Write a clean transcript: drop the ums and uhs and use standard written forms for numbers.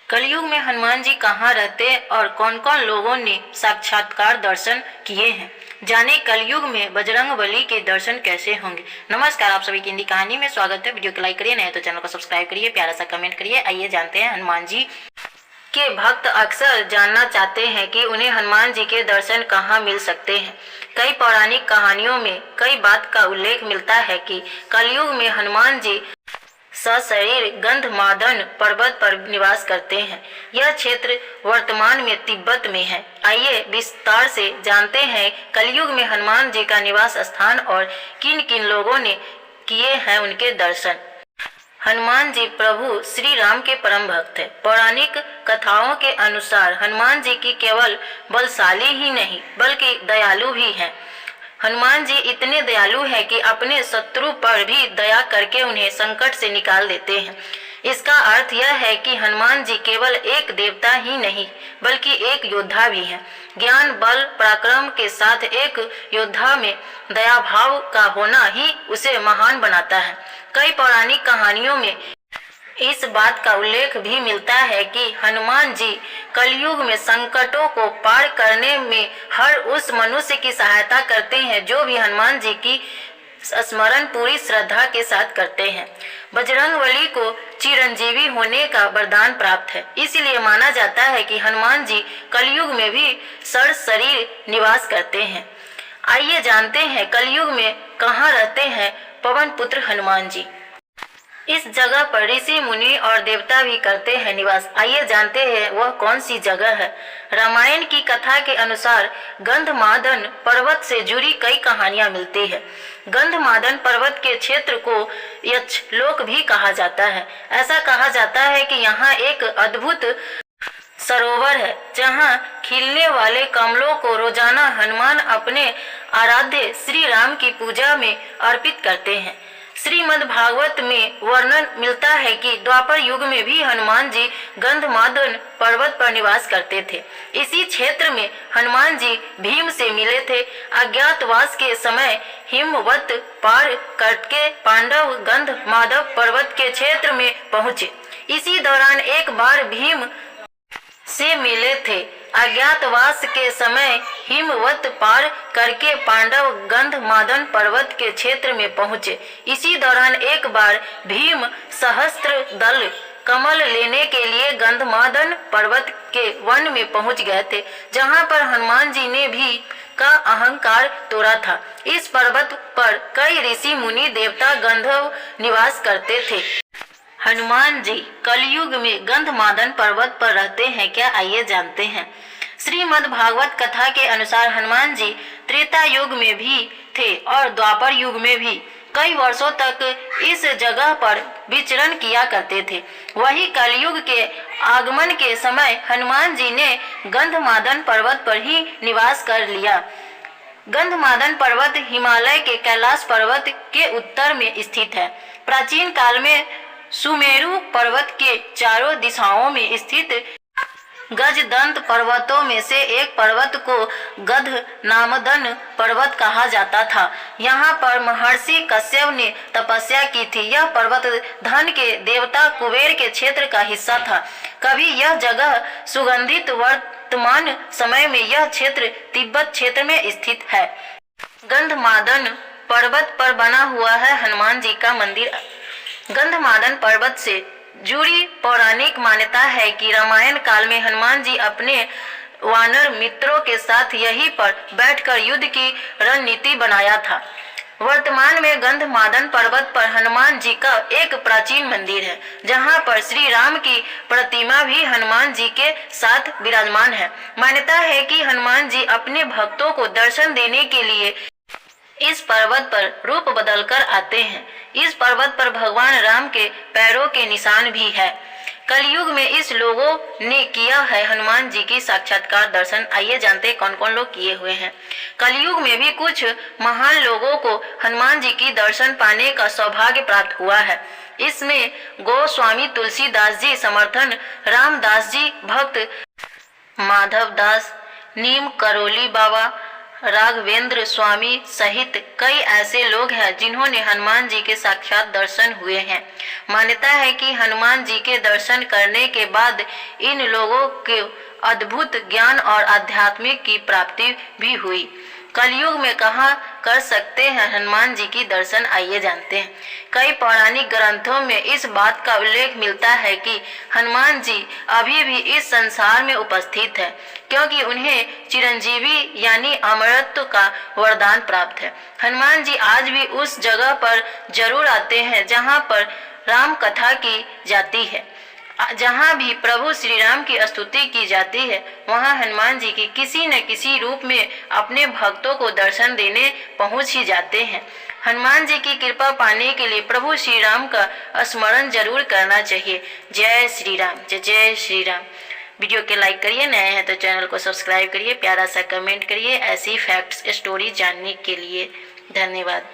कलयुग में हनुमान जी कहाँ रहते और कौन कौन लोगों ने साक्षात्कार दर्शन किए हैं। जाने कलयुग में बजरंगबली के दर्शन कैसे होंगे। नमस्कार, आप सभी की हिंदी कहानी में स्वागत है। वीडियो को लाइक करिए, नए तो चैनल को सब्सक्राइब करिए, प्यारा सा कमेंट करिए। आइए जानते हैं। हनुमान जी के भक्त अक्सर जानना चाहते हैं कि उन्हें हनुमान जी के दर्शन कहाँ मिल सकते हैं। कई पौराणिक कहानियों में कई बात का उल्लेख मिलता है कि कलयुग में हनुमान जी सशरीर गंधमादन पर्वत पर निवास करते हैं। यह क्षेत्र वर्तमान में तिब्बत में है। आइए विस्तार से जानते हैं कलयुग में हनुमान जी का निवास स्थान और किन किन लोगों ने किए हैं उनके दर्शन। हनुमान जी प्रभु श्री राम के परम भक्त हैं। पौराणिक कथाओं के अनुसार हनुमान जी की केवल बलशाली ही नहीं बल्कि दयालु भी हैं। हनुमान जी इतने दयालु हैं कि अपने शत्रु पर भी दया करके उन्हें संकट से निकाल देते हैं। इसका अर्थ यह है कि हनुमान जी केवल एक देवता ही नहीं बल्कि एक योद्धा भी हैं। ज्ञान बल पराक्रम के साथ एक योद्धा में दया भाव का होना ही उसे महान बनाता है। कई पौराणिक कहानियों में इस बात का उल्लेख भी मिलता है कि हनुमान जी कलयुग में संकटों को पार करने में हर उस मनुष्य की सहायता करते हैं जो भी हनुमान जी की स्मरण पूरी श्रद्धा के साथ करते हैं। बजरंगबली को चिरंजीवी होने का वरदान प्राप्त है, इसलिए माना जाता है कि हनुमान जी कलयुग में भी सशरीर निवास करते हैं। आइए जानते हैं कलयुग में कहाँ रहते हैं पवन पुत्र हनुमान जी। इस जगह पर ऋषि मुनि और देवता भी करते हैं निवास। आइए जानते हैं वह कौन सी जगह है। रामायण की कथा के अनुसार गंधमादन पर्वत से जुड़ी कई कहानियां मिलती है। गंधमादन पर्वत के क्षेत्र को यक्षलोक भी कहा जाता है। ऐसा कहा जाता है कि यहाँ एक अद्भुत सरोवर है जहाँ खिलने वाले कमलों को रोजाना हनुमान अपने आराध्य श्री राम की पूजा में अर्पित करते हैं। श्रीमद् भागवत में वर्णन मिलता है कि द्वापर युग में भी हनुमान जी गंधमादन पर्वत पर निवास करते थे। इसी क्षेत्र में हनुमान जी भीम से मिले थे। अज्ञातवास के समय हिमवत पार करके पांडव गंधमादन पर्वत के क्षेत्र में पहुंचे। इसी दौरान एक बार भीम से मिले थे। अज्ञातवास के समय हिमवत पार करके पांडव गंधमादन पर्वत के क्षेत्र में पहुंचे। इसी दौरान एक बार भीम सहस्त्र दल कमल लेने के लिए गंधमादन पर्वत के वन में पहुंच गए थे, जहां पर हनुमान जी ने भी का अहंकार तोड़ा था। इस पर्वत पर कई ऋषि मुनि देवता गंधर्व निवास करते थे। हनुमान जी कलयुग में गंधमादन पर्वत पर रहते हैं क्या, आइए जानते हैं। श्रीमद् भागवत कथा के अनुसार हनुमान जी त्रेता युग में भी थे और द्वापर युग में भी कई वर्षों तक इस जगह पर विचरण किया करते थे। वही कलयुग के आगमन के समय हनुमान जी ने गंधमादन पर्वत पर ही निवास कर लिया। गंधमादन पर्वत हिमालय के कैलाश पर्वत के उत्तर में स्थित है। प्राचीन काल में सुमेरु पर्वत के चारों दिशाओं में स्थित गजदंत पर्वतों में से एक पर्वत को गंधमादन पर्वत कहा जाता था। यहाँ पर महर्षि कश्यप ने तपस्या की थी। यह पर्वत धन के देवता कुबेर के क्षेत्र का हिस्सा था। कभी यह जगह सुगंधित, वर्तमान समय में यह क्षेत्र तिब्बत क्षेत्र में स्थित है। गंधमादन पर्वत पर बना हुआ है हनुमान जी का मंदिर। गंधमादन पर्वत से जुड़ी पौराणिक मान्यता है कि रामायण काल में हनुमान जी अपने वानर मित्रों के साथ यहीं पर बैठकर युद्ध की रणनीति बनाया था। वर्तमान में गंधमादन पर्वत पर हनुमान जी का एक प्राचीन मंदिर है, जहां पर श्री राम की प्रतिमा भी हनुमान जी के साथ विराजमान है। मान्यता है कि हनुमान जी अपने भक्तों को दर्शन देने के लिए इस पर्वत पर रूप बदलकर आते हैं। इस पर्वत पर भगवान राम के पैरों के निशान भी है। कलयुग में इस लोगों ने किया है हनुमान जी की साक्षात्कार दर्शन। आइए जानते हैं कौन कौन लोग किए हुए हैं। कलयुग में भी कुछ महान लोगों को हनुमान जी की दर्शन पाने का सौभाग्य प्राप्त हुआ है। इसमें गोस्वामी तुलसीदास जी, समर्थन रामदास जी, भक्त माधव दास, नीम करोली बाबा, राघवेंद्र स्वामी सहित कई ऐसे लोग हैं जिन्होंने हनुमान जी के साक्षात दर्शन हुए हैं। मान्यता है कि हनुमान जी के दर्शन करने के बाद इन लोगों को अद्भुत ज्ञान और आध्यात्मिक की प्राप्ति भी हुई। कलयुग में कहाँ कर सकते हैं हनुमान जी की दर्शन, आइए जानते हैं। कई पौराणिक ग्रंथों में इस बात का उल्लेख मिलता है कि हनुमान जी अभी भी इस संसार में उपस्थित है, क्योंकि उन्हें चिरंजीवी यानी अमरत्व का वरदान प्राप्त है। हनुमान जी आज भी उस जगह पर जरूर आते हैं जहाँ पर राम कथा की जाती है। जहाँ भी प्रभु श्री राम की स्तुति की जाती है, वहाँ हनुमान जी की किसी न किसी रूप में अपने भक्तों को दर्शन देने पहुँच ही जाते हैं। हनुमान जी की कृपा पाने के लिए प्रभु श्री राम का स्मरण जरूर करना चाहिए। जय श्री राम, जय जय श्री राम। वीडियो के लाइक करिए, नए हैं तो चैनल को सब्सक्राइब करिए, प्यारा सा कमेंट करिए ऐसी फैक्ट्स स्टोरी जानने के लिए। धन्यवाद।